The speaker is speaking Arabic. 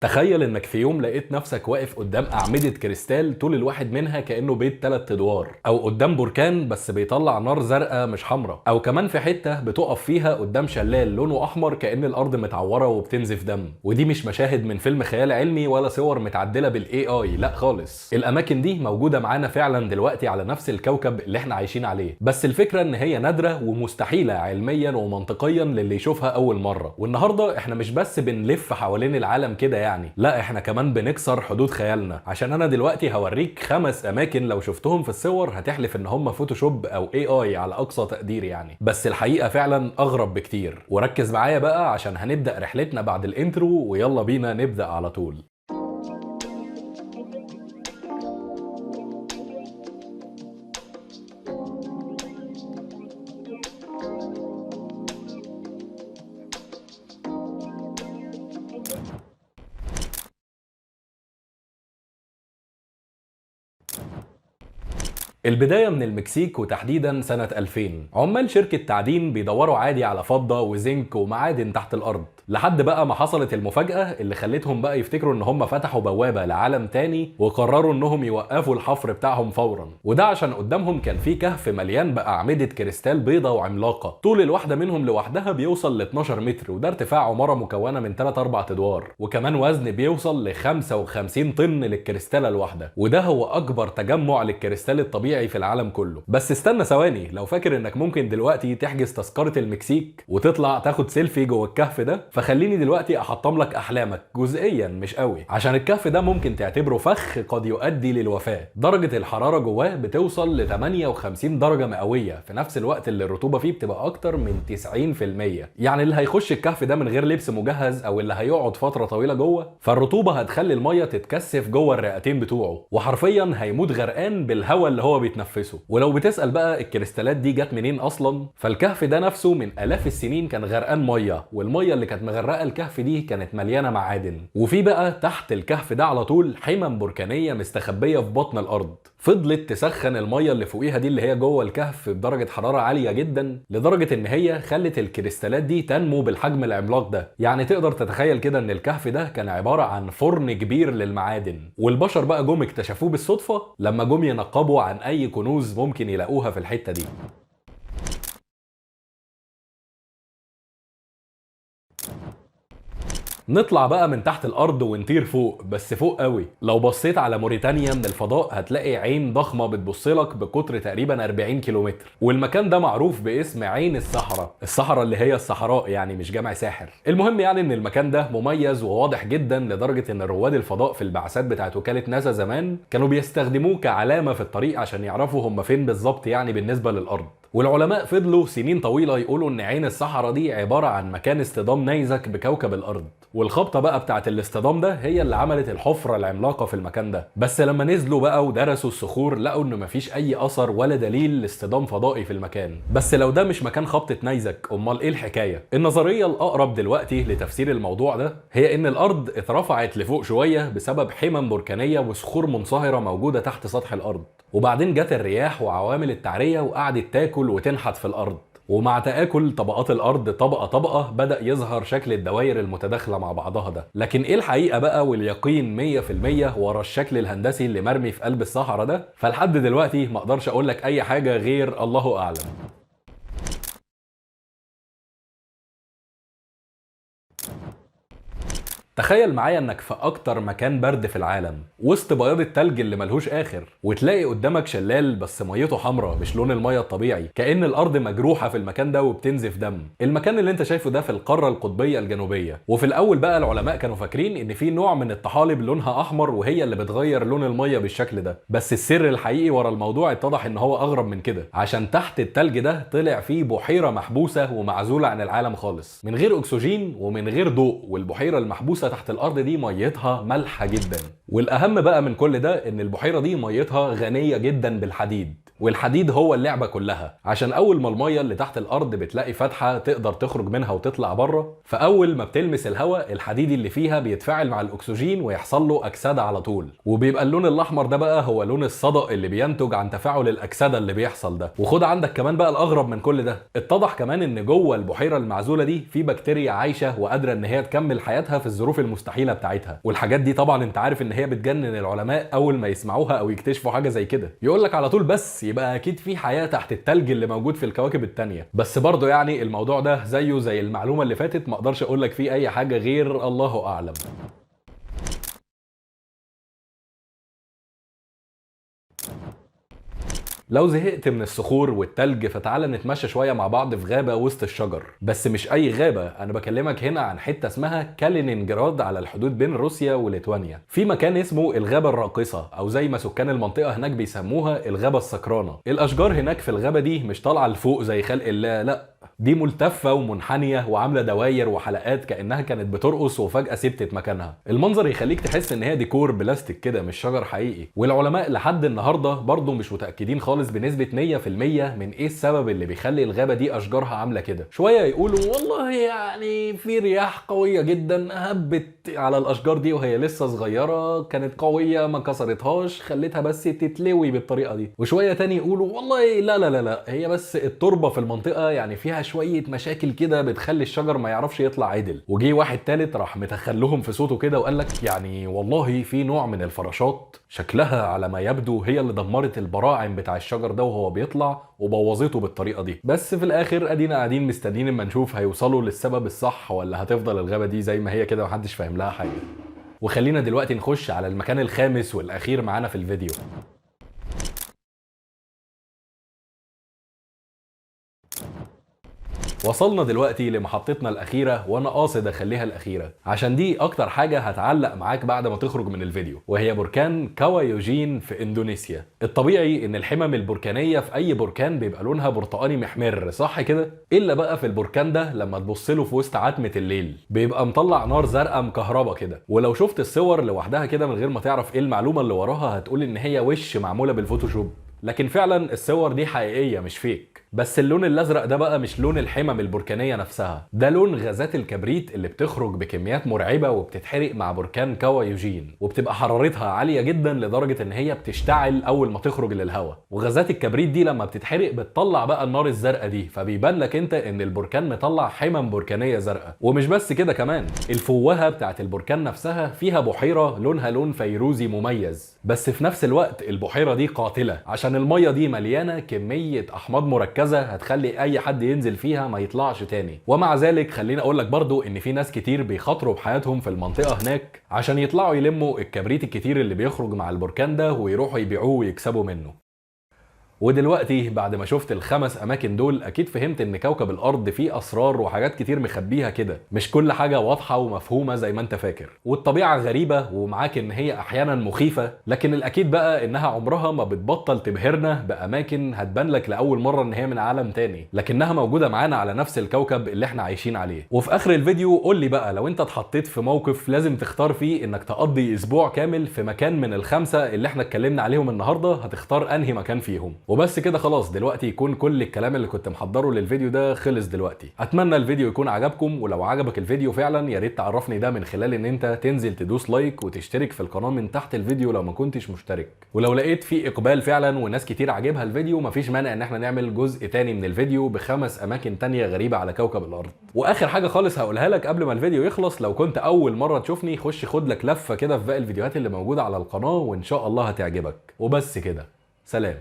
تخيل انك في يوم لقيت نفسك واقف قدام اعمدة كريستال طول الواحد منها كأنه بيت 3 ادوار، او قدام بركان بس بيطلع نار زرقاء مش حمراء، او كمان في حتة بتقف فيها قدام شلال لونه احمر كأن الارض متعورة وبتنزف دم. ودي مش مشاهد من فيلم خيال علمي ولا صور متعدلة بالاي اي، لا خالص. الاماكن دي موجودة معانا فعلا دلوقتي على نفس الكوكب اللي احنا عايشين عليه، بس الفكرة ان هي نادرة ومستحيلة علميا ومنطقيا للي يشوفها اول مرة. والنهاردة احنا مش بس بنلف حوالين العالم كده لا، احنا كمان بنكسر حدود خيالنا، عشان انا دلوقتي هوريك 5 اماكن لو شفتهم في الصور هتحلف ان هم فوتوشوب او اي اي على اقصى تقدير يعني، بس الحقيقة فعلا اغرب بكتير. وركز معايا بقى عشان هنبدأ رحلتنا بعد الانترو، ويلا بينا نبدأ على طول. البداية من المكسيك وتحديدا سنة 2000. عمال شركة تعدين بيدوروا عادي على فضة وزنك ومعادن تحت الأرض، لحد بقى ما حصلت المفاجأة اللي خلتهم بقى يفتكروا ان هم فتحوا بوابة لعالم تاني، وقرروا انهم يوقفوا الحفر بتاعهم فورا. وده عشان قدامهم كان في كهف مليان بأعمدة كريستال بيضة وعملاقة، طول الواحدة منهم لوحدها بيوصل ل 12 متر، وده ارتفاع عمارة مكونة من 3-4 ادوار، وكمان وزن بيوصل ل 55 طن للكريستالة الواحدة، وده هو أكبر تجمع للكريستال الطبيعي في العالم كله. بس استنى ثواني، لو فاكر انك ممكن دلوقتي تحجز تذكرة المكسيك وتطلع تاخد سيلفي جوه الكهف ده، فخليني دلوقتي احطم لك احلامك جزئيا مش قوي، عشان الكهف ده ممكن تعتبره فخ قد يؤدي للوفاة. درجة الحرارة جواه بتوصل ل 58 درجة مئوية، في نفس الوقت اللي الرطوبة فيه بتبقى اكتر من 90%. يعني اللي هيخش الكهف ده من غير لبس مجهز او اللي هيقعد فترة طويلة جوه، فالرطوبة هتخلي المية تتكثف جوه الرئتين بتوعه، وحرفيا هيموت غرقان بالهواء اللي هو بيتنفسه. ولو بتسأل بقى الكريستالات دي جت منين اصلا، فالكهف ده نفسه من آلاف السنين كان غرقان ميه، والميه اللي كانت مغرقه الكهف دي كانت مليانه معادن. وفي بقى تحت الكهف ده على طول حمم بركانيه مستخبيه في بطن الارض، فضلت تسخن الميه اللي فوقيها دي اللي هي جوه الكهف بدرجه حراره عاليه جدا، لدرجه ان هي خلت الكريستالات دي تنمو بالحجم العملاق ده. يعني تقدر تتخيل كده ان الكهف ده كان عباره عن فرن كبير للمعادن. والبشر بقى جم اكتشفوه بالصدفه لما جم ينقبوا عن اي كنوز ممكن يلاقوها في الحته دي. نطلع بقى من تحت الارض ونطير فوق، بس فوق قوي. لو بصيت على موريتانيا من الفضاء هتلاقي عين ضخمه بتبصلك بقطر تقريبا 40 كيلومتر، والمكان ده معروف باسم عين الصحراء. الصحراء اللي هي الصحراء يعني، مش جمع ساحر. المهم يعني ان المكان ده مميز وواضح جدا، لدرجه ان رواد الفضاء في البعثات بتاعت وكاله ناسا زمان كانوا بيستخدموه كعلامه في الطريق عشان يعرفوا هم فين بالظبط يعني بالنسبه للارض. والعلماء فضلوا سنين طويله يقولوا ان عين الصحراء دي عباره عن مكان اصطدام نيزك بكوكب الارض، والخبطه بقى بتاعت الاصطدام ده هي اللي عملت الحفره العملاقه في المكان ده. بس لما نزلوا بقى ودرسوا الصخور لقوا ان مفيش اي اثر ولا دليل لاصطدام فضائي في المكان. بس لو ده مش مكان خبطه نيزك، امال ايه الحكايه؟ النظريه الاقرب دلوقتي لتفسير الموضوع ده هي ان الارض اترفعت لفوق شويه بسبب حمم بركانيه وصخور منصهره موجوده تحت سطح الارض، وبعدين جت الرياح وعوامل التعريه وقعدت تاكل وتنحت في الارض، ومع تآكل طبقات الأرض طبقة طبقة بدأ يظهر شكل الدوائر المتداخلة مع بعضها ده. لكن إيه الحقيقة بقى واليقين 100% ورا الشكل الهندسي اللي مرمي في قلب الصحراء ده؟ فلحد دلوقتي ما أقدرش أقول لك أي حاجة غير الله أعلم. تخيل معايا انك في اكتر مكان برد في العالم وسط بياض التلج اللي ملهوش اخر، وتلاقي قدامك شلال بس ميته حمراء مش لون الميه الطبيعي، كأن الارض مجروحه في المكان ده وبتنزف دم. المكان اللي انت شايفه ده في القاره القطبيه الجنوبيه. وفي الاول بقى العلماء كانوا فاكرين ان في نوع من الطحالب لونها احمر وهي اللي بتغير لون الميه بالشكل ده، بس السر الحقيقي ورا الموضوع اتضح ان هو اغرب من كده، عشان تحت التلج ده طلع فيه بحيره محبوسه ومعزوله عن العالم خالص، من غير اكسجين ومن غير ضوء. والبحيره المحبوسه تحت الارض دي ميتها مالحه جدا. والاهم بقى من كل ده ان البحيره دي ميتها غنيه جدا بالحديد، والحديد هو اللعبه كلها، عشان اول ما الميه اللي تحت الارض بتلاقي فتحه تقدر تخرج منها وتطلع بره، فاول ما بتلمس الهواء الحديد اللي فيها بيتفاعل مع الاكسجين ويحصل له اكسده على طول، وبيبقى اللون الاحمر ده بقى هو لون الصدأ اللي بينتج عن تفاعل الاكسده اللي بيحصل ده. وخد عندك كمان بقى الاغرب من كل ده، اتضح كمان ان جوه البحيره المعزوله دي في بكتيريا عايشه وقادره ان هي تكمل حياتها في الظروف الظروف المستحيله بتاعتها، والحاجات دي طبعا انت عارف ان هي بتجنن العلماء اول ما يسمعوها او يكتشفوا حاجه زي كده. يقول لك على طول بس يبقى اكيد في حياه تحت التلج اللي موجود في الكواكب التانيه. بس برضه يعني الموضوع ده زيه زي المعلومه اللي فاتت، ما اقدرش اقول لك فيه اي حاجه غير الله اعلم. لو زهقت من الصخور والتلج فتعالى نتمشى شويه مع بعض في غابه وسط الشجر، بس مش اي غابه، انا بكلمك هنا عن حته اسمها كالينينجراد على الحدود بين روسيا وليتوانيا. في مكان اسمه الغابه الراقصه، او زي ما سكان المنطقه هناك بيسموها الغابه السكرانه. الاشجار هناك في الغابه دي مش طالعه لفوق زي خلق الله، لا دي ملتفه ومنحنيه وعامله دواير وحلقات كانها كانت بترقص وفجاه ثبتت مكانها. المنظر يخليك تحس ان هي ديكور بلاستيك كده مش شجر حقيقي. والعلماء لحد النهارده برضه مش متاكدين خالص بنسبه 100% من ايه السبب اللي بيخلي الغابه دي اشجارها عامله كده. شويه يقولوا والله يعني في رياح قويه جدا هبت على الاشجار دي وهي لسه صغيره، كانت قويه ما كسرتهاش، خلتها بس تتلوي بالطريقه دي. وشويه تاني يقولوا والله لا لا لا لا، هي بس التربه في المنطقه يعني فيها شويه مشاكل كده بتخلي الشجر ما يعرفش يطلع عدل. وجي واحد تالت راح متخلهم في صوته كده وقال لك يعني والله في نوع من الفراشات شكلها على ما يبدو هي اللي دمرت البراعم بتاع الشجر ده وهو بيطلع وبوظته بالطريقه دي. بس في الاخر ادينا قاعدين مستنيين اما نشوف هيوصلوا للسبب الصح ولا هتفضل الغابه دي زي ما هي كده محدش فاهم لها حاجه. وخلينا دلوقتي نخش على المكان الخامس والاخير معانا في الفيديو. وصلنا دلوقتي لمحطتنا الأخيرة، وأنا قاصد أخليها الأخيرة عشان دي أكتر حاجة هتعلق معاك بعد ما تخرج من الفيديو، وهي بركان كاوا يوجين في إندونيسيا. الطبيعي إن الحمم البركانية في أي بركان بيبقى لونها برتقاني محمر، صح كده؟ إلا بقى في البركان ده لما تبص له في وسط عتمة الليل بيبقى مطلع نار زرقاء مكهربة كده، ولو شفت الصور لوحدها كده من غير ما تعرف إيه المعلومة اللي وراها هتقول إن هي وش معمولة بالفوتوشوب. لكن فعلا الصور دي حقيقية مش فيك. بس اللون الازرق ده بقى مش لون الحمم البركانيه نفسها، ده لون غازات الكبريت اللي بتخرج بكميات مرعبه وبتتحرق مع بركان كاوا يوجين، وبتبقى حرارتها عاليه جدا لدرجه ان هي بتشتعل اول ما تخرج للهواء. وغازات الكبريت دي لما بتتحرق بتطلع بقى النار الزرقاء دي، فبيبان لك انت ان البركان مطلع حمم بركانيه زرقاء. ومش بس كده كمان، الفوهه بتاعت البركان نفسها فيها بحيره لونها لون فيروزي مميز، بس في نفس الوقت البحيره دي قاتله عشان الميه دي مليانه كميه احماض مركزه هتخلي اي حد ينزل فيها ما يطلعش تاني. ومع ذلك خليني اقول لك برضو ان في ناس كتير بيخاطروا بحياتهم في المنطقه هناك عشان يطلعوا يلموا الكبريت الكتير اللي بيخرج مع البركان ده ويروحوا يبيعوه ويكسبوا منه. ودلوقتي بعد ما شفت الخمس اماكن دول اكيد فهمت ان كوكب الارض فيه اسرار وحاجات كتير مخبيها كده، مش كل حاجه واضحه ومفهومه زي ما انت فاكر. والطبيعه غريبه ومعاك ان هي احيانا مخيفه، لكن الاكيد بقى انها عمرها ما بتبطل تبهرنا باماكن هتبان لك لاول مره ان هي من عالم تاني، لكنها موجوده معانا على نفس الكوكب اللي احنا عايشين عليه. وفي اخر الفيديو قول لي بقى لو انت اتحطيت في موقف لازم تختار فيه انك تقضي اسبوع كامل في مكان من الخمسه اللي احنا اتكلمنا عليهم النهارده، هتختار انهي مكان فيهم؟ وبس كده خلاص، دلوقتي يكون كل الكلام اللي كنت محضره للفيديو ده خلص دلوقتي. اتمنى الفيديو يكون عجبكم، ولو عجبك الفيديو فعلا يا ريت تعرفني ده من خلال ان انت تنزل تدوس لايك وتشترك في القناه من تحت الفيديو لو ما كنتش مشترك. ولو لقيت في اقبال فعلا وناس كتير عاجبها الفيديو مفيش مانع ان احنا نعمل جزء تاني من الفيديو بخمس اماكن تانية غريبه على كوكب الارض. واخر حاجه خالص هقولها لك قبل ما الفيديو يخلص، لو كنت اول مره تشوفني خش خد لك لفه كده في باقي الفيديوهات اللي موجوده على القناه وان شاء الله هتعجبك. وبس كده، سلام.